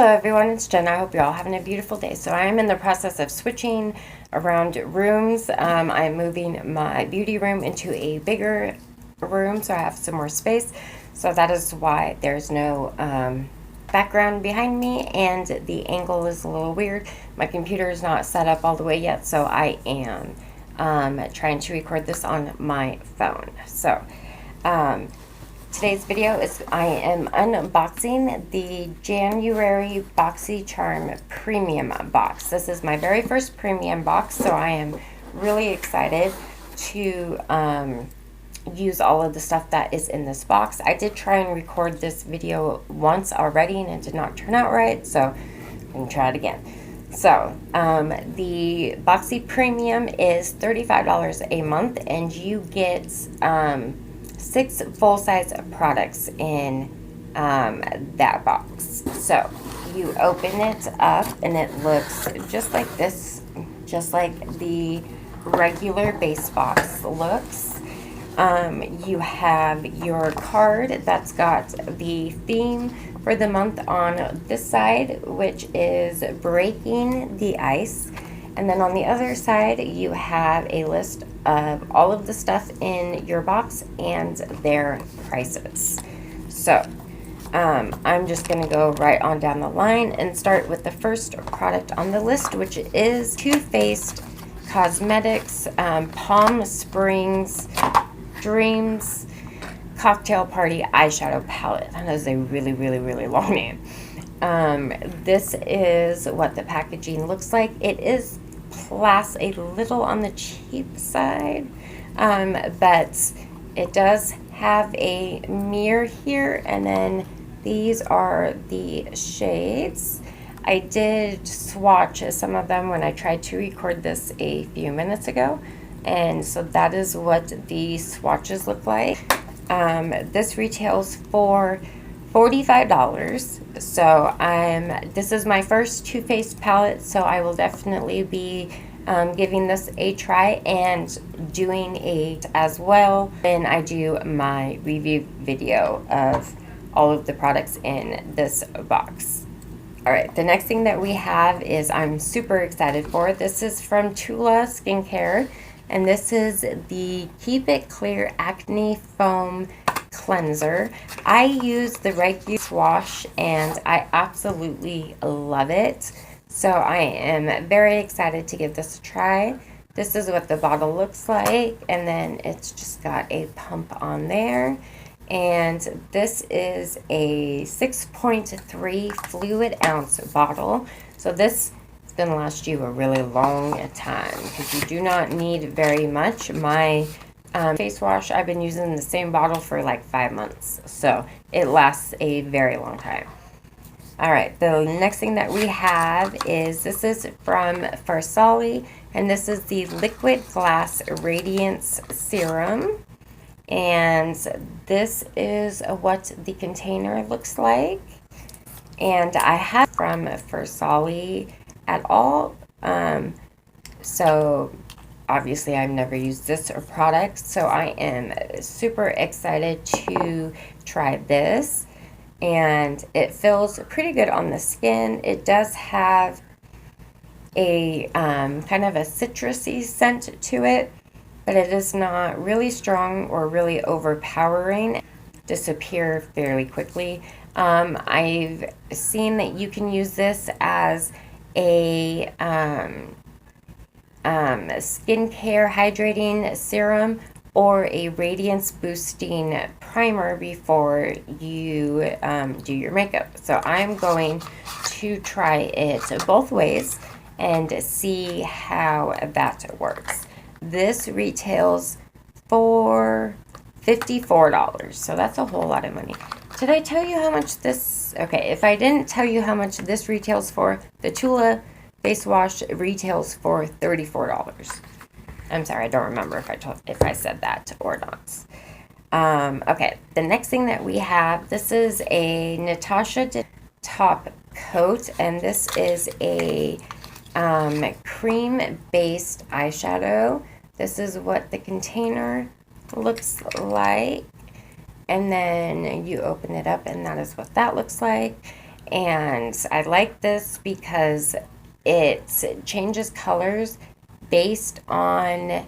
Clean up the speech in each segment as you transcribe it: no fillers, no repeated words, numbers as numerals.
Hello everyone, it's Jen. I hope you're all having a beautiful day. So I am in the process of switching around rooms. I'm moving my beauty room into a bigger room so I have some more space. So that is why there's no background behind me and the angle is a little weird. My computer is not set up all the way yet, so I am trying to record this on my phone. So today's video is I am unboxing the January Boxycharm Premium box. This is my very first premium box, so I am really excited to use all of the stuff that is in this box. I did try and record this video once already and it did not turn out right, so I'm going to try it again. So the Boxy Premium is $35 a month and you get 6 full-size products in that box. So you open it up and it looks just like this, just like the regular base box looks. You have your card that's got the theme for the month on this side, which is breaking the ice. And then on the other side, you have a list of all of the stuff in your box and their prices. So I'm just going to go right on down the line and start with the first product on the list, which is Too Faced Cosmetics Palm Springs Dreams Cocktail Party Eyeshadow Palette. That is a really, really, really long name. This is what the packaging looks like. It is a little on the cheap side, but it does have a mirror here, and then these are the shades. I did swatch some of them when I tried to record this a few minutes ago, and so that is what the swatches look like. This retails for $45. So this is my first Too Faced palette, so I will definitely be giving this a try and doing it as well when I do my review video of all of the products in this box. Alright, the next thing that we have is I'm super excited for. This is from Tula Skincare, and this is the Keep It Clear Acne Foam Cleanser. I use the regular wash and I absolutely love it. So I am very excited to give this a try. This is what the bottle looks like, and then it's just got a pump on there. And this is a 6.3 fluid ounce bottle. So this is going to last you a really long time because you do not need very much. My face wash, I've been using the same bottle for like 5 months, so it lasts a very long time. Alright, the next thing that we have is, this is from Farsali, and this is the Liquid Glass Radiance Serum, and this is what the container looks like. And I have from Farsali at all, so obviously I've never used this product, so I am super excited to try this. And it feels pretty good on the skin. It does have a kind of a citrusy scent to it, but it is not really strong or really overpowering. Disappear fairly quickly. I've seen that you can use this as a skincare hydrating serum or a radiance boosting primer before you do your makeup. So I'm going to try it both ways and see how that works. This retails for $54, so that's a whole lot of money. Did I tell you how much this, okay, if I didn't tell you how much this retails for, the Tula face wash retails for $34. I'm sorry, I don't remember if I said that or not. Okay, the next thing that we have, this is a Natasha top coat, and this is a cream-based eyeshadow. This is what the container looks like, and then you open it up, and that is what that looks like. And I like this because it changes colors based on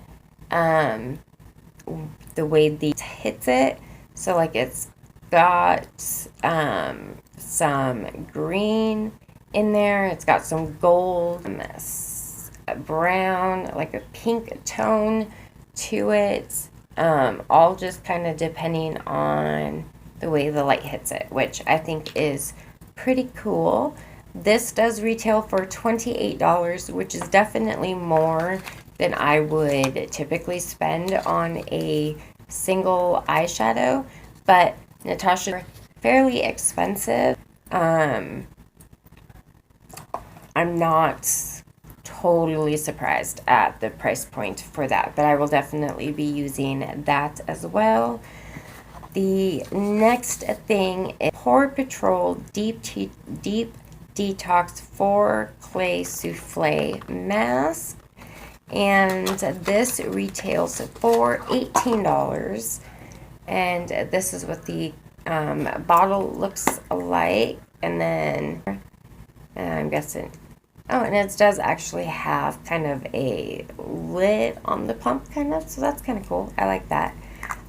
the way the hits it. So like it's got some green in there. It's got some gold, brown, like a pink tone to it. All just kind of depending on the way the light hits it, which I think is pretty cool. This does retail for $28, which is definitely more than I would typically spend on a single eyeshadow, but Natasha, fairly expensive. I'm not totally surprised at the price point for that, but I will definitely be using that as well. The next thing is Pore Patrol Deep Detox 4 Clay Souffle Mask. And this retails for $18. And this is what the bottle looks like. And then I'm guessing, oh, and it does actually have kind of a lid on the pump, kind of. So that's kind of cool. I like that.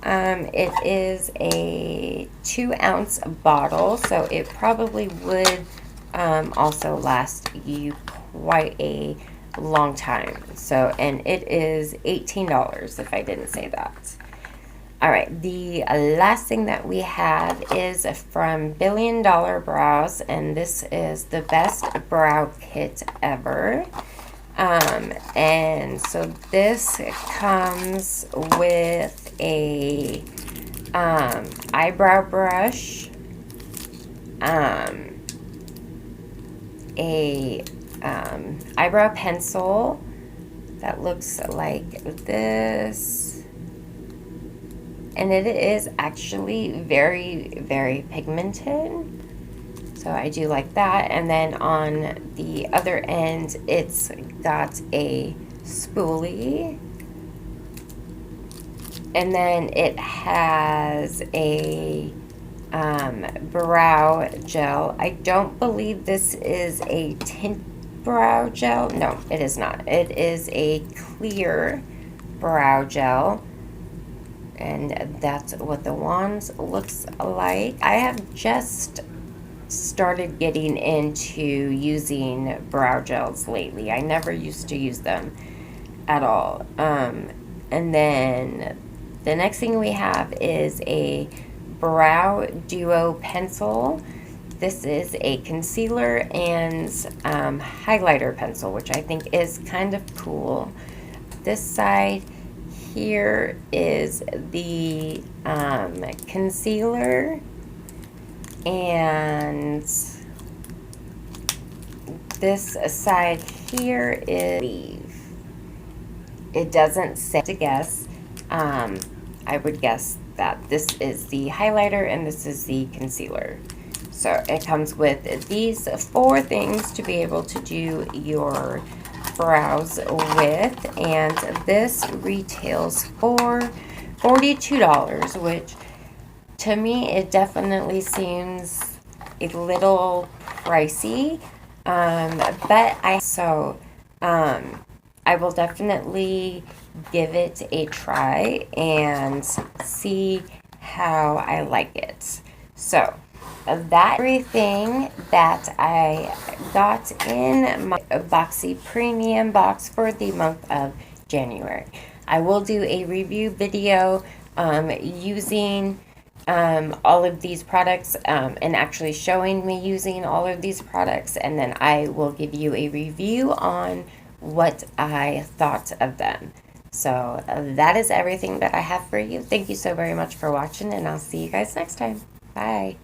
It is a 2-ounce bottle, so it probably would also last you quite a long time. So, and it is $18 if I didn't say that. All right, the last thing that we have is from Billion Dollar Brows, and this is the best brow kit ever. And so this comes with a eyebrow brush, eyebrow pencil that looks like this, and it is actually very, very pigmented, so I do like that. And then on the other end, it's got a spoolie, and then it has a brow gel. I don't believe this is a tint brow gel. No, it is not. It is a clear brow gel, and that's what the wands looks like. I have just started getting into using brow gels lately. I never used to use them at all. And then the next thing we have is a brow duo pencil. This is a concealer and highlighter pencil, which I think is kind of cool. This side here is the concealer, and this side here is, it doesn't say to guess. I would guess that this is the highlighter and this is the concealer. So it comes with these 4 things to be able to do your brows with, and this retails for $42, which to me it definitely seems a little pricey, but I will definitely give it a try and see how I like it. So that's everything that I got in my Boxy Premium box for the month of January. I will do a review video using all of these products and actually showing me using all of these products, and then I will give you a review on what I thought of them. So that is everything that I have for you. Thank you so very much for watching, and I'll see you guys next time. Bye.